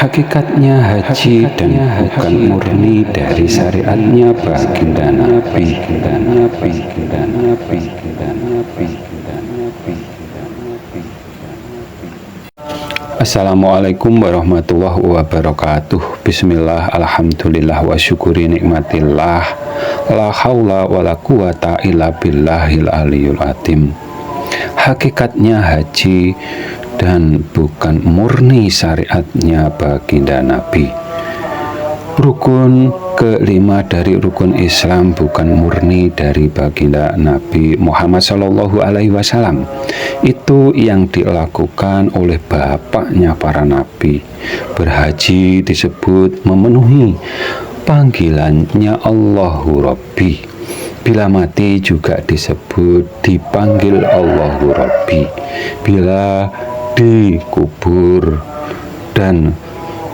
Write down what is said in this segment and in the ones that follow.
Hakikatnya haji dan bukan murni dari syariatnya baginda Nabi. Assalamualaikum warahmatullahi wabarakatuh. Bismillah, alhamdulillah, wa syukuri nikmatillah. La haula wa la quwata illa billahil aliyul azim. Hakikatnya haji dan bukan murni syariatnya baginda Nabi. Rukun kelima dari rukun Islam bukan murni dari baginda Nabi Muhammad SAW. Itu yang dilakukan oleh bapaknya para nabi. Berhaji disebut memenuhi panggilannya Allahu Rabbi. Bila mati juga disebut dipanggil Allahu Rabbi. Bila dikubur dan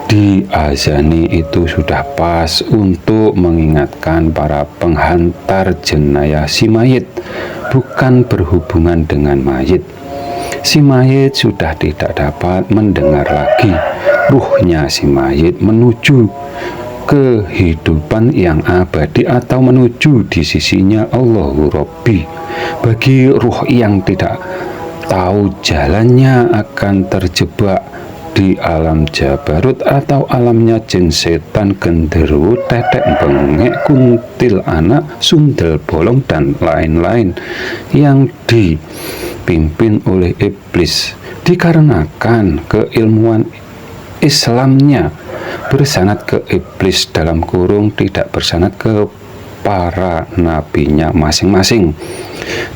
diazani itu sudah pas untuk mengingatkan para penghantar jenayah si mayit, bukan berhubungan dengan mayit. Si mayit sudah tidak dapat mendengar lagi. Ruhnya si mayit menuju kehidupan yang abadi atau menuju di sisinya Allahu Rabbi. Bagi ruh yang tidak tahu jalannya akan terjebak di alam jabarut atau alamnya jin, setan, genderuwo, tetek, bengek, kuntil anak, sundel bolong, dan lain-lain yang dipimpin oleh iblis. Dikarenakan keilmuan Islamnya bersanad ke iblis dalam kurung, tidak bersanad ke para nabinya masing-masing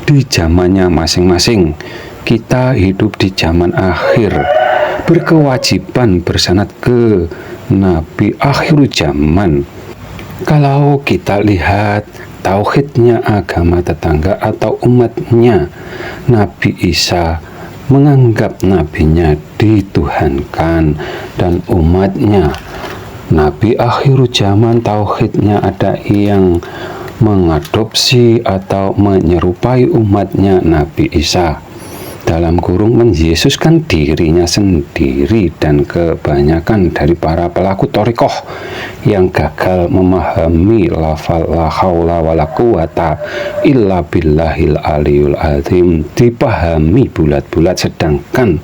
di zamannya masing-masing. Kita hidup di zaman akhir, berkewajiban bersanad ke Nabi akhir zaman. Kalau kita lihat tauhidnya agama tetangga atau umatnya, Nabi Isa menganggap nabinya dituhankan, dan umatnya Nabi akhir zaman tauhidnya ada yang mengadopsi atau menyerupai umatnya Nabi Isa, dalam kurung menyesuskan dirinya sendiri. Dan kebanyakan dari para pelaku thariqah yang gagal memahami lafal la haula wala quwata illa billahil aliyul azim dipahami bulat-bulat, sedangkan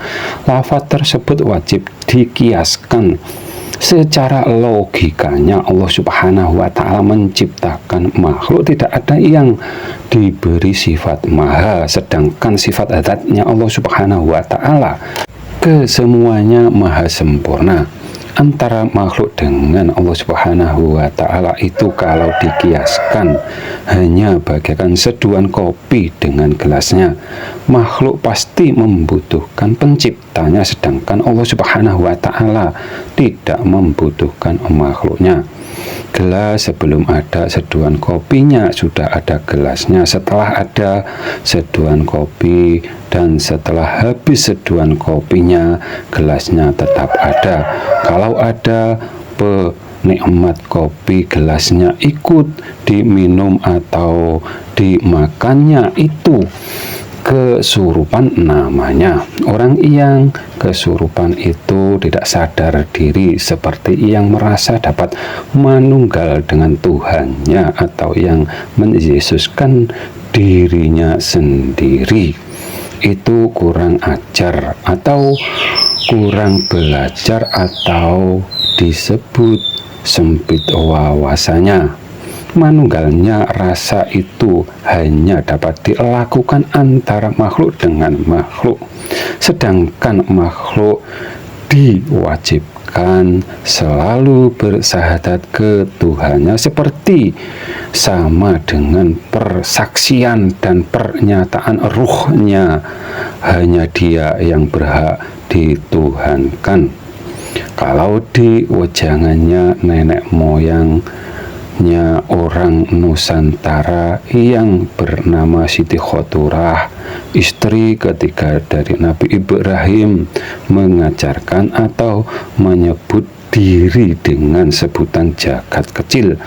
lafaz tersebut wajib dikiaskan. Secara logikanya Allah Subhanahu wa Ta'ala menciptakan makhluk, tidak ada yang diberi sifat maha, sedangkan sifat zatnya Allah Subhanahu wa Ta'ala kesemuanya maha sempurna. Antara makhluk dengan Allah Subhanahu wa Ta'ala itu kalau dikiaskan hanya bagaikan seduhan kopi dengan gelasnya. Makhluk pasti membutuhkan penciptanya, sedangkan Allah Subhanahu wa Ta'ala tidak membutuhkan makhluknya. Gelas sebelum ada seduhan kopinya sudah ada gelasnya, setelah ada seduhan kopi dan setelah habis seduhan kopinya gelasnya tetap ada. Kalau ada penikmat kopi, gelasnya ikut diminum atau dimakannya, itu kesurupan namanya. Orang yang kesurupan itu tidak sadar diri, seperti yang merasa dapat manunggal dengan Tuhannya atau yang menyesuskan dirinya sendiri. Itu kurang ajar atau kurang belajar atau disebut sempit wawasannya. Manunggalnya rasa itu hanya dapat dilakukan antara makhluk dengan makhluk, sedangkan makhluk diwajibkan selalu bersahadat ke Tuhannya, seperti sama dengan persaksian dan pernyataan ruhnya. Hanya Dia yang berhak dituhankan. Kalau di wejangannya nenek moyangnya orang Nusantara yang bernama Siti Khoturah, istri ketiga dari Nabi Ibrahim, mengajarkan atau menyebut diri dengan sebutan jagat kecil.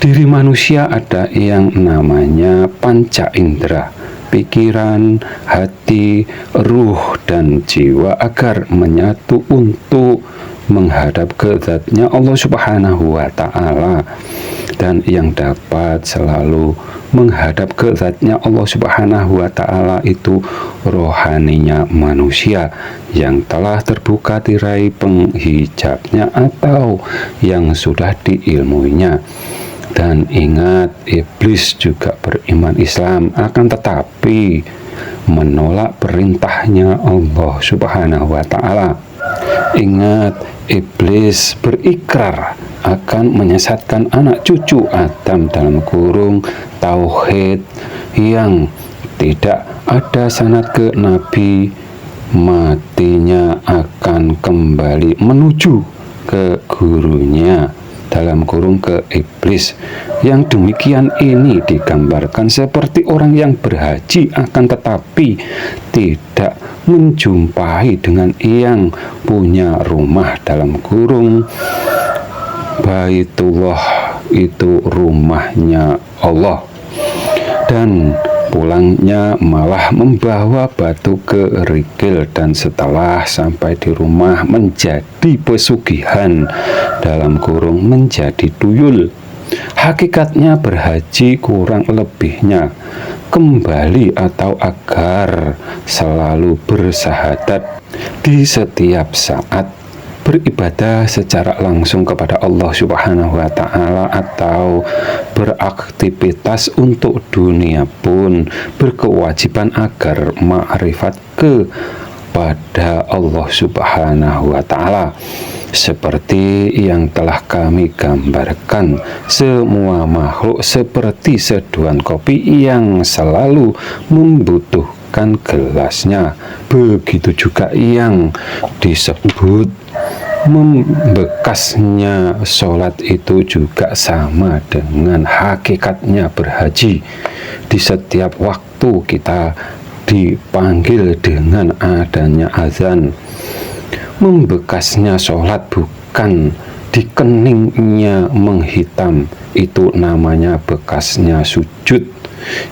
Diri manusia ada yang namanya panca indera, pikiran, hati, ruh, dan jiwa agar menyatu untuk menghadap ke zatnya Allah Subhanahu wa Ta'ala, dan yang dapat selalu menghadap ke zatnya Allah Subhanahu wa Ta'ala itu rohaninya manusia yang telah terbuka tirai penghijabnya atau yang sudah diilmuinya. Dan ingat, iblis juga beriman Islam, akan tetapi menolak perintahnya Allah Subhanahu wa Ta'ala. Ingat, iblis berikrar akan menyesatkan anak cucu Adam dalam kurung tauhid yang tidak ada sanad ke Nabi, matinya akan kembali menuju ke gurunya dalam kurung ke iblis. Yang demikian ini digambarkan seperti orang yang berhaji akan tetapi tidak menjumpai dengan yang punya rumah dalam kurung Baitullah, itu rumahnya Allah, dan pulangnya malah membawa batu kerikil, dan setelah sampai di rumah menjadi pesugihan dalam kurung menjadi tuyul. Hakikatnya berhaji kurang lebihnya kembali atau agar selalu bersahadat di setiap saat, beribadah secara langsung kepada Allah Subhanahu wa Ta'ala, atau beraktivitas untuk dunia pun berkewajiban agar ma'rifat kepada Allah Subhanahu wa Ta'ala. Seperti yang telah kami gambarkan, semua makhluk seperti seduhan kopi yang selalu membutuhkan gelasnya. Begitu juga yang disebut membekasnya sholat itu juga sama dengan hakikatnya berhaji. Di setiap waktu kita dipanggil dengan adanya azan. Membekasnya sholat bukan di keningnya menghitam, itu namanya bekasnya sujud.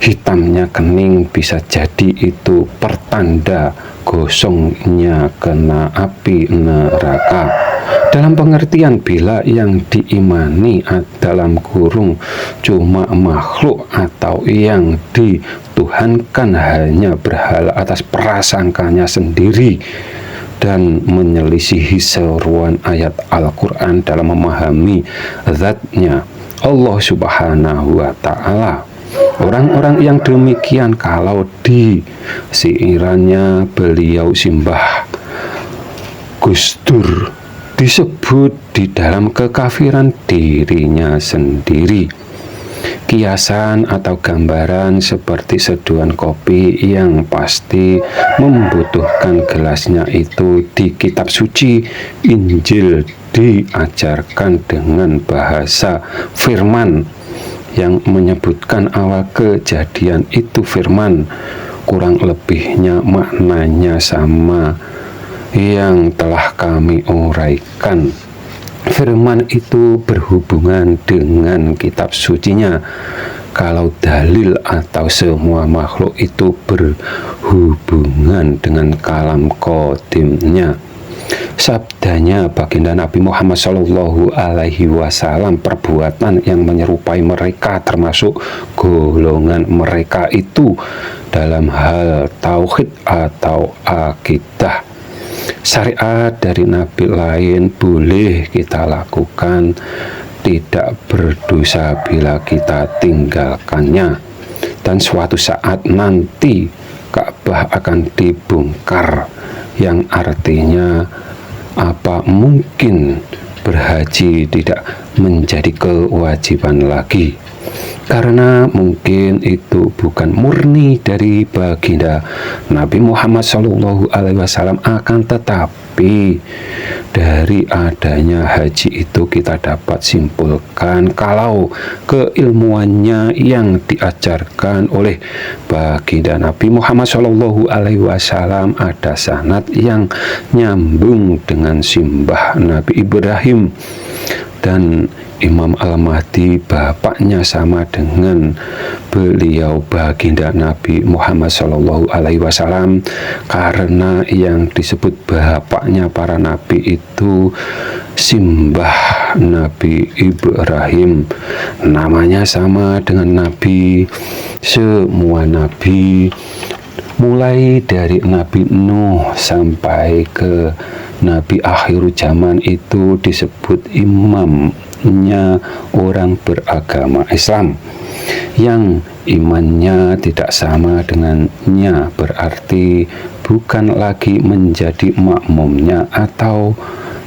Hitamnya kening bisa jadi itu pertanda gosongnya kena api neraka. Dalam pengertian bila yang diimani dalam kurung cuma makhluk atau yang dituhankan hanya berhala atas prasangkanya sendiri dan menyelisihi seruan ayat Al-Quran dalam memahami zatnya Allah Subhanahu wa Ta'ala. Orang-orang yang demikian kalau di siirannya beliau simbah Gus Dur disebut di dalam kekafiran dirinya sendiri. Kiasan atau gambaran seperti seduhan kopi yang pasti membutuhkan gelasnya itu di kitab suci Injil diajarkan dengan bahasa firman yang menyebutkan awal kejadian itu firman. Kurang lebihnya maknanya sama yang telah kami uraikan. Firman itu berhubungan dengan kitab sucinya. Kalau dalil atau semua makhluk itu berhubungan dengan kalam qadimnya. Sabdanya baginda Nabi Muhammad Shallallahu Alaihi Wasallam, perbuatan yang menyerupai mereka termasuk golongan mereka itu dalam hal tauhid atau akidah. Syariat dari nabi lain boleh kita lakukan, tidak berdosa bila kita tinggalkannya. Dan suatu saat nanti Ka'bah akan dibongkar, yang artinya apa mungkin berhaji tidak menjadi kewajiban lagi, karena mungkin itu bukan murni dari baginda Nabi Muhammad SAW. Akan tetapi dari adanya haji itu kita dapat simpulkan kalau keilmuannya yang diajarkan oleh baginda Nabi Muhammad SAW ada sanad yang nyambung dengan simbah Nabi Ibrahim. dan Imam Al-Mahdi bapaknya sama dengan beliau baginda Nabi Muhammad SAW, karena yang disebut bapaknya para nabi itu simbah Nabi Ibrahim, namanya sama dengan Nabi. Semua nabi mulai dari Nabi Nuh sampai ke Nabi akhir zaman itu disebut imamnya orang beragama Islam. Yang imannya tidak sama dengannya berarti bukan lagi menjadi makmumnya atau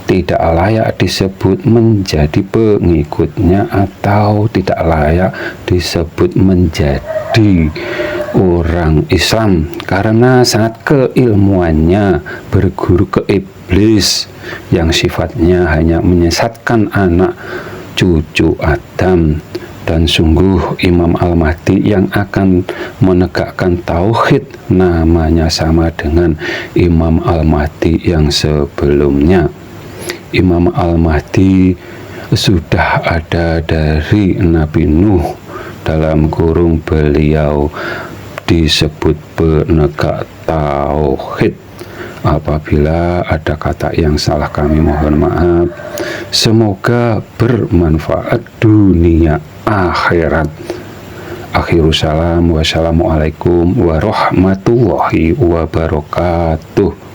tidak layak disebut menjadi pengikutnya atau tidak layak disebut menjadi orang Islam, karena sangat keilmuannya berguru ke iblis yang sifatnya hanya menyesatkan anak cucu Adam. Dan sungguh Imam Al-Mahdi yang akan menegakkan tauhid namanya sama dengan Imam Al-Mahdi yang sebelumnya. Imam Al-Mahdi sudah ada dari Nabi Nuh, dalam kurung beliau disebut penegak tauhid. Apabila ada kata yang salah kami mohon maaf. Semoga bermanfaat dunia akhirat. Akhirus salam, wassalamualaikum warahmatullahi wabarakatuh.